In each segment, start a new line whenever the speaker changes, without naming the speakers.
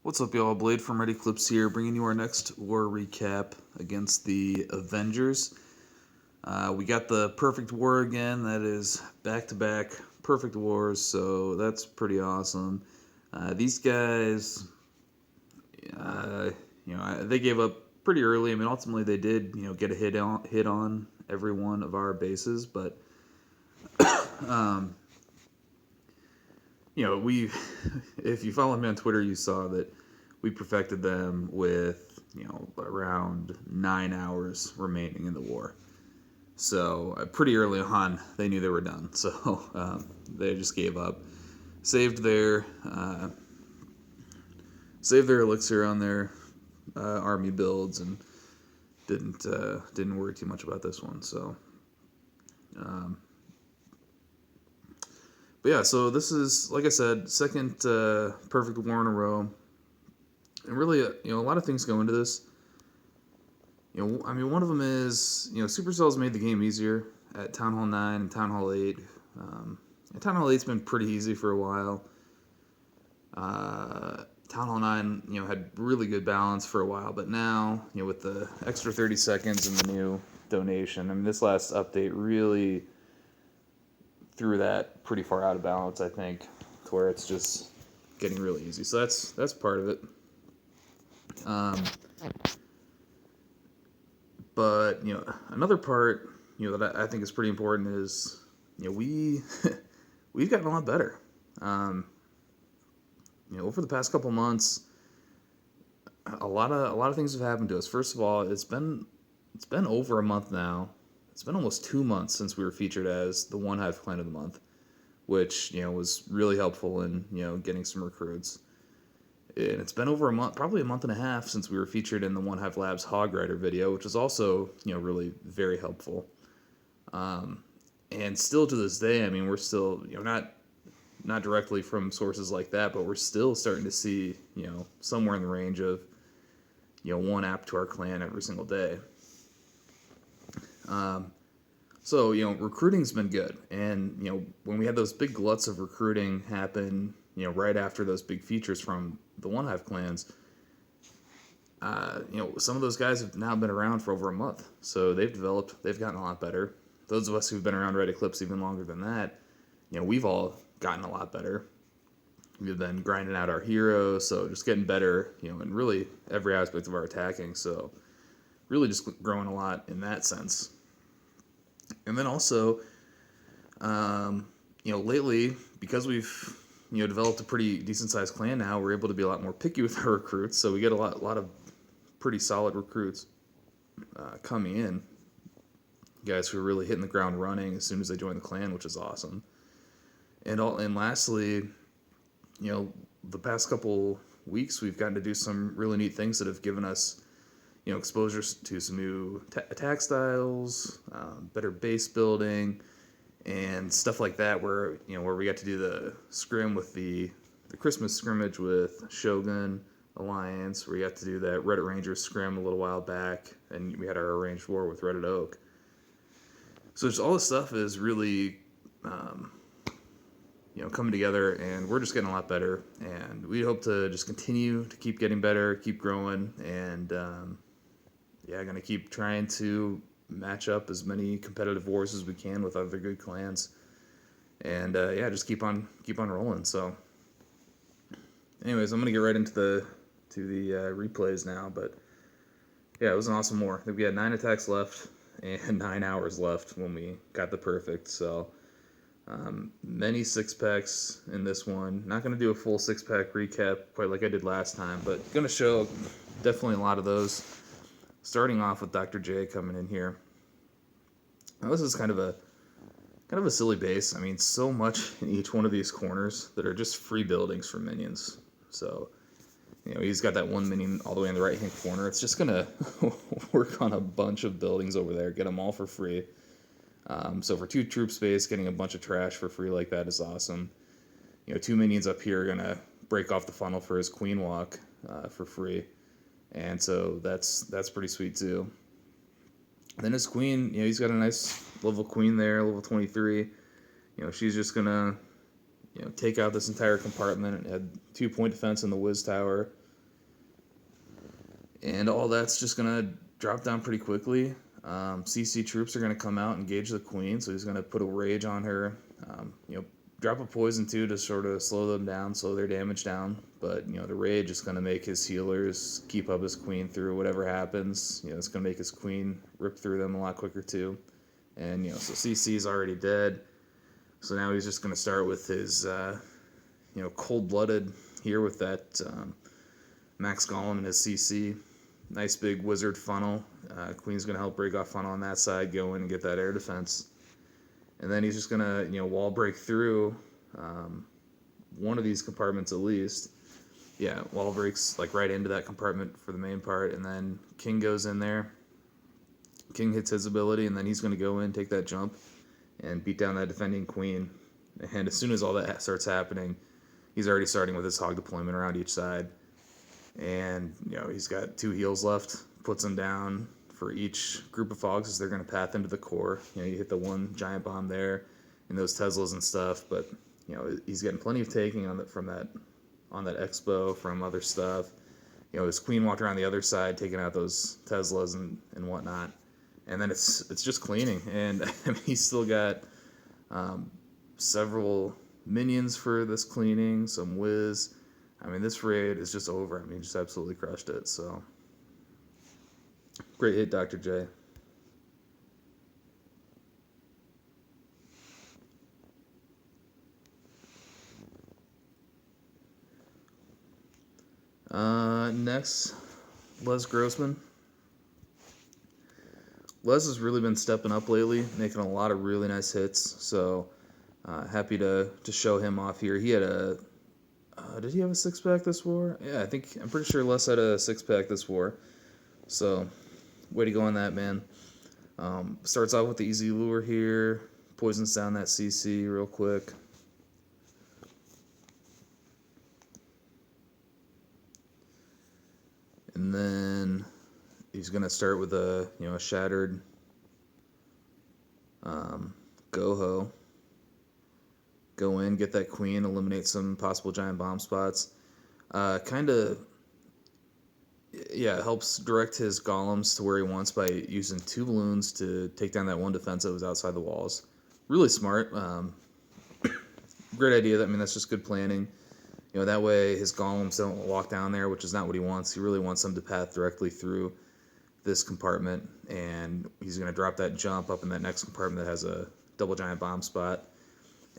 What's up, y'all? Blade from Eclipse here, bringing you our next war recap against the Avengers. We got the perfect war again. That is back-to-back perfect wars, so that's pretty awesome. These guys, they gave up pretty early. I mean, ultimately they did, get a hit on every one of our bases, but we, if you follow me on Twitter, you saw that we perfected them with, around 9 hours remaining in the war. So pretty early on, they knew they were done. So they just gave up, saved their elixir on their army builds, and didn't worry too much about this one. So. But yeah, so this is, like I said, second perfect war in a row. And really, a lot of things go into this. One of them is, Supercell's made the game easier at Town Hall 9 and Town Hall 8. And Town Hall 8's been pretty easy for a while. Town Hall 9, had really good balance for a while, but now, with the extra 30 seconds and the new donation, this last update really threw that pretty far out of balance, I think, to where it's just getting really easy. So that's part of it. But another part that I think is pretty important is we've gotten a lot better. Over the past couple months, a lot of things have happened to us. First of all, it's been over a month now. It's been almost 2 months since we were featured as the One Hive Clan of the Month, which was really helpful in getting some recruits. And it's been over a month, probably a month and a half, since we were featured in the One Hive Labs Hog Rider video, which was also really very helpful. And still to this day, we're still not directly from sources like that, but we're still starting to see somewhere in the range of one app to our clan every single day. So recruiting's been good, and when we had those big gluts of recruiting happen, right after those big features from the One Hive clans, some of those guys have now been around for over a month, so they've gotten a lot better. Those of us who've been around Red Eclipse even longer than that, we've all gotten a lot better. We've been grinding out our heroes, so just getting better, in really every aspect of our attacking. So really just growing a lot in that sense. And then also, lately, because we've developed a pretty decent sized clan now, we're able to be a lot more picky with our recruits. So we get a lot of pretty solid recruits coming in. Guys who are really hitting the ground running as soon as they join the clan, which is awesome. And lastly, the past couple weeks we've gotten to do some really neat things that have given us exposure to some new attack styles, better base building, and stuff like that. Where we got to do the scrim with the Christmas scrimmage with Shogun Alliance. Where we got to do that Reddit Rangers scrim a little while back, and we had our arranged war with Reddit Oak. So just all this stuff is really coming together, and we're just getting a lot better. And we hope to just continue to keep getting better, keep growing, and going to keep trying to match up as many competitive wars as we can with other good clans, and just keep on rolling. So, anyways, I'm gonna get right into the replays now. But yeah, it was an awesome war. I think we had 9 attacks left and 9 hours left when we got the perfect. So many 6-packs in this one. Not gonna do a full 6-pack recap quite like I did last time, but gonna show definitely a lot of those. Starting off with Dr. J coming in here. Now this is kind of a silly base. So much in each one of these corners that are just free buildings for minions. So, he's got that one minion all the way in the right-hand corner. It's just gonna work on a bunch of buildings over there, get them all for free. So for 2 troop space, getting a bunch of trash for free like that is awesome. 2 minions up here are gonna break off the funnel for his queen walk for free. And so that's pretty sweet too. Then his queen, he's got a nice level queen there, level 23. She's just gonna, take out this entire compartment and add 2-point defense in the Wiz Tower. And all that's just going to drop down pretty quickly. CC troops are going to come out and engage the queen, so he's going to put a rage on her. Drop a poison too to sort of slow them down, slow their damage down. But the rage is going to make his healers keep up his queen through whatever happens. It's going to make his queen rip through them a lot quicker too. And so CC is already dead. So now he's just going to start with his cold-blooded here with that Max Golem and his CC. Nice big wizard funnel. Queen's going to help break off funnel on that side, go in and get that air defense. And then he's just going to, wall break through one of these compartments at least. Yeah, wall breaks like right into that compartment for the main part. And then King goes in there. King hits his ability, and then he's going to go in, take that jump, and beat down that defending queen. And as soon as all that starts happening, he's already starting with his hog deployment around each side. And, he's got 2 heals left, puts them down for each group of hogs as they're going to path into the core. You hit the one giant bomb there and those Teslas and stuff, but, he's getting plenty of taking on that expo from other stuff. His queen walked around the other side, taking out those Teslas and whatnot. And then it's just cleaning. And he's still got several minions for this cleaning, some whiz. This raid is just over. Just absolutely crushed it. So, great hit, Dr. J. Next, Les Grossman. Les has really been stepping up lately, making a lot of really nice hits. So, happy to show him off here. He had did he have a 6-pack this war? Yeah, I'm pretty sure Les had a 6-pack this war. So, way to go on that, man. Starts off with the easy lure here. Poisons down that CC real quick. And then he's going to start with a shattered Goho. Go in, get that queen, eliminate some possible giant bomb spots. Helps direct his golems to where he wants by using 2 balloons to take down that one defense that was outside the walls. Really smart. Great idea. That's just good planning. That way his golems don't walk down there, which is not what he wants. He really wants them to path directly through this compartment, and he's going to drop that jump up in that next compartment that has a double giant bomb spot.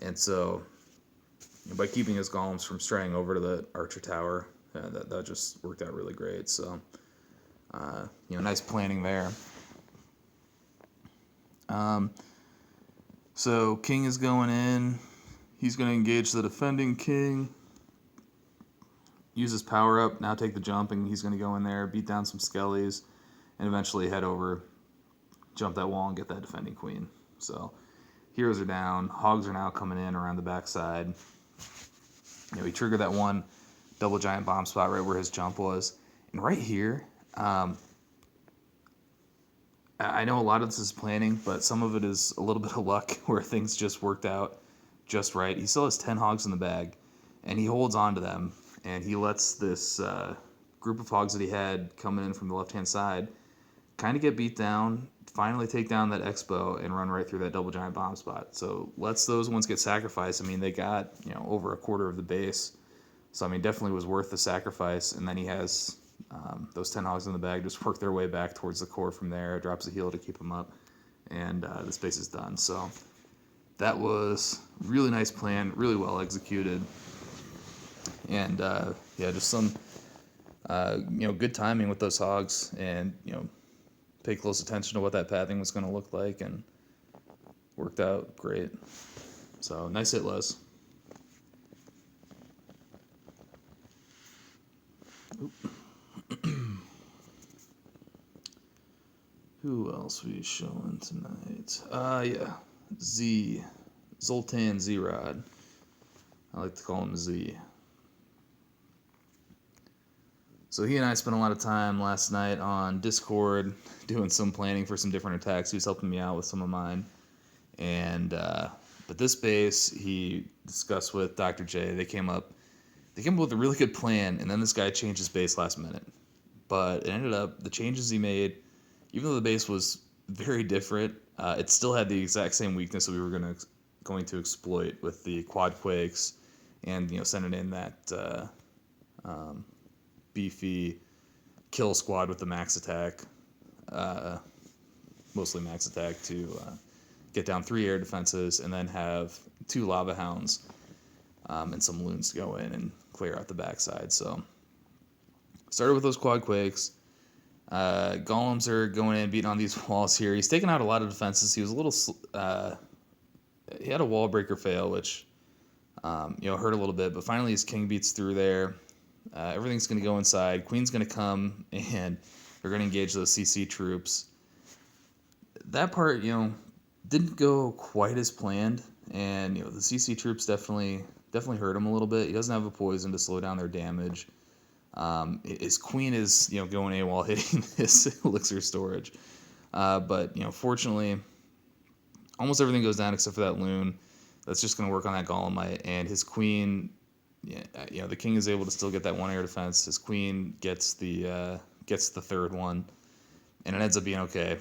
And so, by keeping his golems from straying over to the archer tower, that just worked out really great. So, nice planning there. So King is going in. He's going to engage the defending king. Use his power up. Now take the jump, and he's going to go in there, beat down some skellies, and eventually head over, jump that wall, and get that defending queen. So. Heroes are down. Hogs are now coming in around the backside. He triggered that one double giant bomb spot right where his jump was. And right here, I know a lot of this is planning, but some of it is a little bit of luck where things just worked out just right. He still has 10 hogs in the bag, and he holds on to them, and he lets this group of hogs that he had coming in from the left-hand side kind of get beat down, finally take down that expo and run right through that double giant bomb spot. So lets those ones get sacrificed. They got over a quarter of the base, so definitely was worth the sacrifice. And then he has those 10 hogs in the bag just work their way back towards the core from there, drops a heal to keep them up, and this base is done. So that was really nice plan, really well executed, and just some good timing with those hogs, and pay close attention to what that pathing was going to look like, and worked out great. So, nice hit, Les. Who else we showing tonight? Zoltan Z-Rod. I like to call him Z. So he and I spent a lot of time last night on Discord doing some planning for some different attacks. He was helping me out with some of mine. And but this base he discussed with Dr. J. They came up with a really good plan, and then this guy changed his base last minute. But it ended up, the changes he made, even though the base was very different, it still had the exact same weakness that we were going to exploit with the quad quakes, and sending in that beefy kill squad with the max attack, mostly max attack, to get down 3 air defenses, and then have 2 lava hounds and some loons to go in and clear out the backside. So started with those quad quakes. Golems are going in, beating on these walls here. He's taken out a lot of defenses. He was a little, he had a wall breaker fail, which hurt a little bit. But finally, his king beats through there. Everything's going to go inside. Queen's going to come, and they're going to engage those CC troops. That part, didn't go quite as planned, and the CC troops definitely hurt him a little bit. He doesn't have a poison to slow down their damage. His queen is going AWOL, hitting his elixir storage, but fortunately, almost everything goes down except for that loon. That's just going to work on that golemite, and his queen. The king is able to still get that 1 air defense. His queen gets the third one, and it ends up being okay.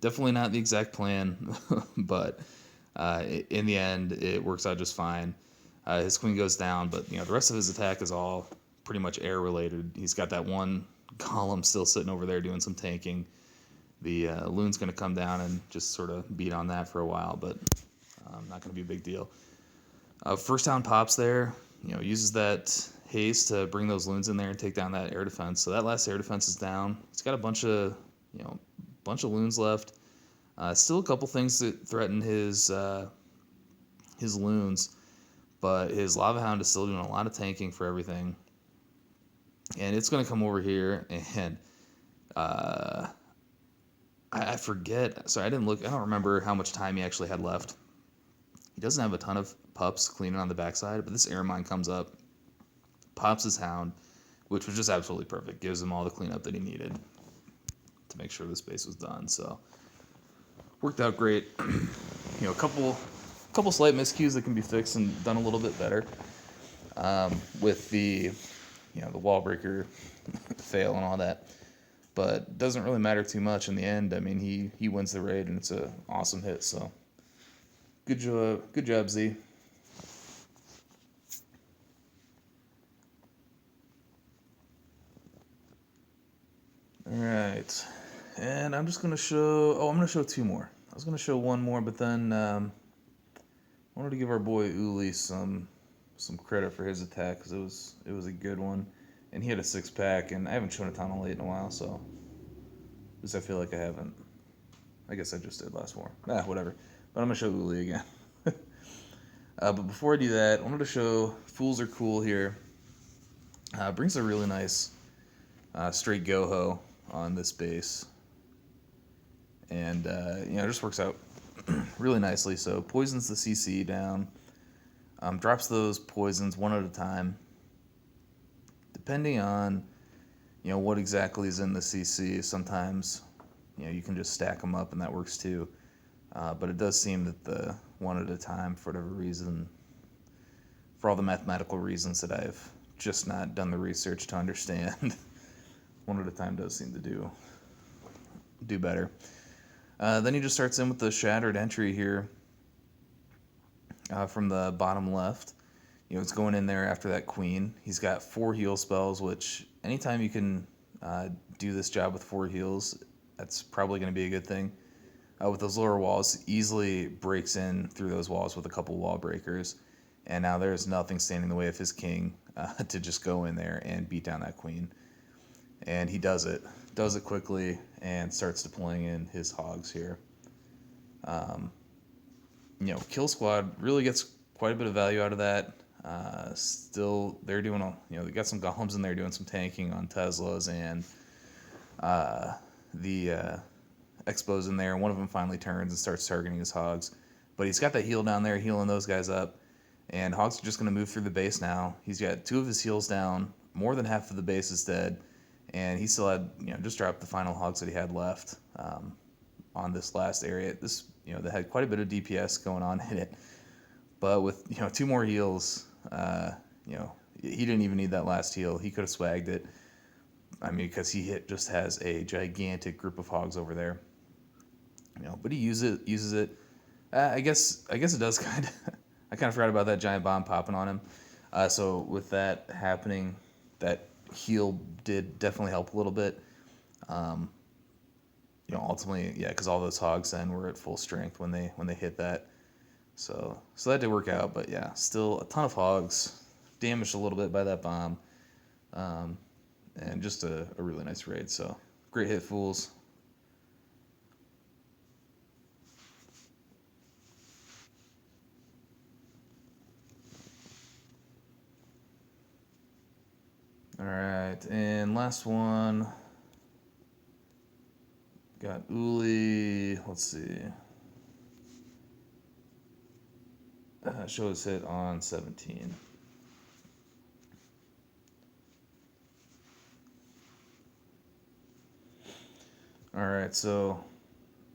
Definitely not the exact plan, but in the end, it works out just fine. His queen goes down, but the rest of his attack is all pretty much air related. He's got that 1 golem still sitting over there doing some tanking. The loon's going to come down and just sort of beat on that for a while, but not going to be a big deal. First town pops there, uses that haste to bring those loons in there and take down that air defense. So that last air defense is down. He's got a bunch of loons left. Still a couple things that threaten his loons, but his lava hound is still doing a lot of tanking for everything. And it's going to come over here, and I forget. Sorry, I didn't look. I don't remember how much time he actually had left. He doesn't have a ton of pups cleaning on the backside, but this air mine comes up, pops his hound, which was just absolutely perfect. Gives him all the cleanup that he needed to make sure this base was done. So worked out great. A couple slight miscues that can be fixed and done a little bit better with the the wall breaker fail and all that. But doesn't really matter too much in the end. I mean, he wins the raid, and it's an awesome hit. So good job, Z. All right, and I'm just gonna show. Oh, I'm gonna show 2 more. I was gonna show 1 more, but then I wanted to give our boy Uli some credit for his attack, because it was a good one, and he had a 6-pack, and I haven't shown a ton of late in a while, so at least I feel like I haven't. I guess I just did last war. Whatever. But I'm gonna show Uli again. But before I do that, I wanted to show Fools Are Cool here. Brings a really nice straight go-ho on this base, and it just works out really nicely. So poisons the CC down, drops those poisons 1 at a time, depending on what exactly is in the CC. Sometimes you can just stack them up, and that works too. But it does seem that the 1 at a time, for whatever reason, for all the mathematical reasons that I've just not done the research to understand, 1 at a time does seem to do better. Then he just starts in with the Shattered Entry here from the bottom left. It's going in there after that queen. He's got 4 heal spells, which anytime you can do this job with 4 heals, that's probably going to be a good thing. With those lower walls, easily breaks in through those walls with a couple wall breakers, and now there's nothing standing in the way of his king to just go in there and beat down that queen. And he does it quickly, and starts deploying in his hogs here. Kill Squad really gets quite a bit of value out of that. Still, they're doing they got some golems in there doing some tanking on Teslas, and the Expos in there. One of them finally turns and starts targeting his hogs, but he's got that heal down there, healing those guys up, and hogs are just going to move through the base now. He's got 2 of his heals down, more than half of the base is dead, and he still had just dropped the final hogs that he had left on this last area. This that had quite a bit of DPS going on in it, but with 2 more heals, he didn't even need that last heal. He could have swagged it, I mean, because just has a gigantic group of hogs over there. But he uses it. I guess it does kind of. I kind of forgot about that giant bomb popping on him. So with that happening, that heal did definitely help a little bit. Um, Ultimately, yeah, because all those hogs then were at full strength when they hit that. So that did work out, but yeah, still a ton of hogs, damaged a little bit by that bomb, um, and just a really nice raid. So great hit, fools. All right, and last one. Got Uli. Let's see. Show his hit on 17. All right, so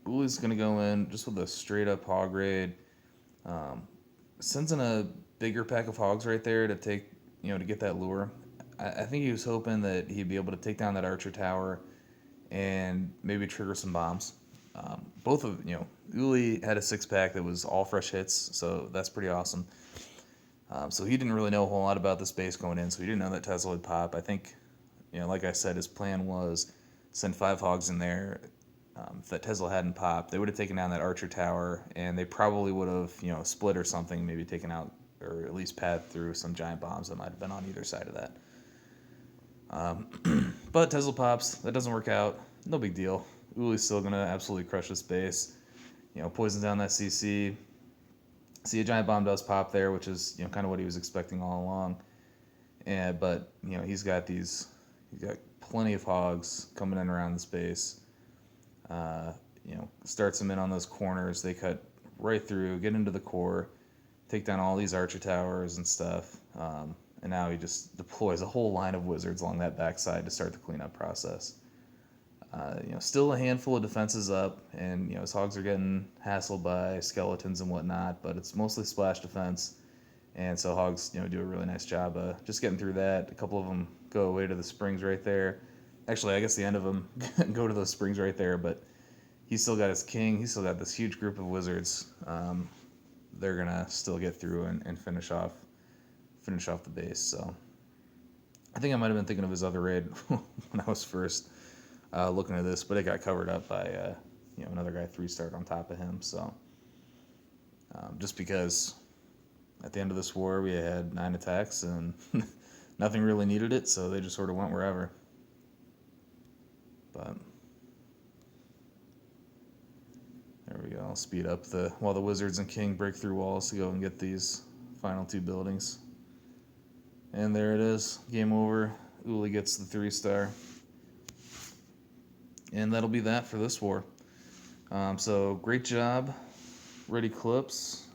Uli's gonna go in just with a straight up hog raid. Um, Sends in a bigger pack of hogs right there to take, to get that lure. I think he was hoping that he'd be able to take down that archer tower and maybe trigger some bombs. Both of Uli had a six pack that was all fresh hits, so that's pretty awesome. So he didn't really know a whole lot about this base going in, so he didn't know that Tesla would pop. I think, like I said, his plan was send 5 hogs in there. If that Tesla hadn't popped, they would have taken down that archer tower, and they probably would have, split or something, maybe taken out or at least path through some giant bombs that might have been on either side of that. But Tesla pops, that doesn't work out. No big deal. Uli's still gonna absolutely crush this base. Poisons down that CC. See, a giant bomb does pop there, which is kind of what he was expecting all along. But he's got plenty of hogs coming in around this base. Starts them in on those corners. They cut right through, get into the core, take down all these archer towers and stuff. And now he just deploys a whole line of wizards along that backside to start the cleanup process. Still a handful of defenses up, and his hogs are getting hassled by skeletons and whatnot, but it's mostly splash defense, and so hogs do a really nice job just getting through that. A couple of them go away to the springs right there. Actually, I guess the end of them go to those springs right there, but he's still got his king. He's still got this huge group of wizards. They're gonna still get through and finish off the base. So I think I might have been thinking of his other raid when I was first looking at this, but it got covered up by another guy 3-starred on top of him. So just because at the end of this war we had 9 attacks and nothing really needed it, so they just sort of went wherever. But there we go. I'll speed up while the wizards and king break through walls to go and get these final 2 buildings. And there it is. Game over. Uli gets the 3-star. And that'll be that for this war. So great job, Red Eclipse.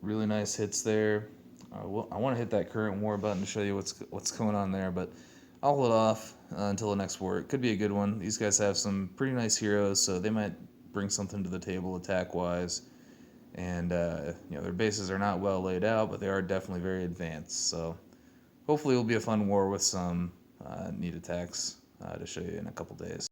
Really nice hits there. I want to hit that current war button to show you what's going on there, but I'll hold off until the next war. It could be a good one. These guys have some pretty nice heroes, so they might bring something to the table attack-wise. And their bases are not well laid out, but they are definitely very advanced. So hopefully it'll be a fun war with some neat attacks to show you in a couple days.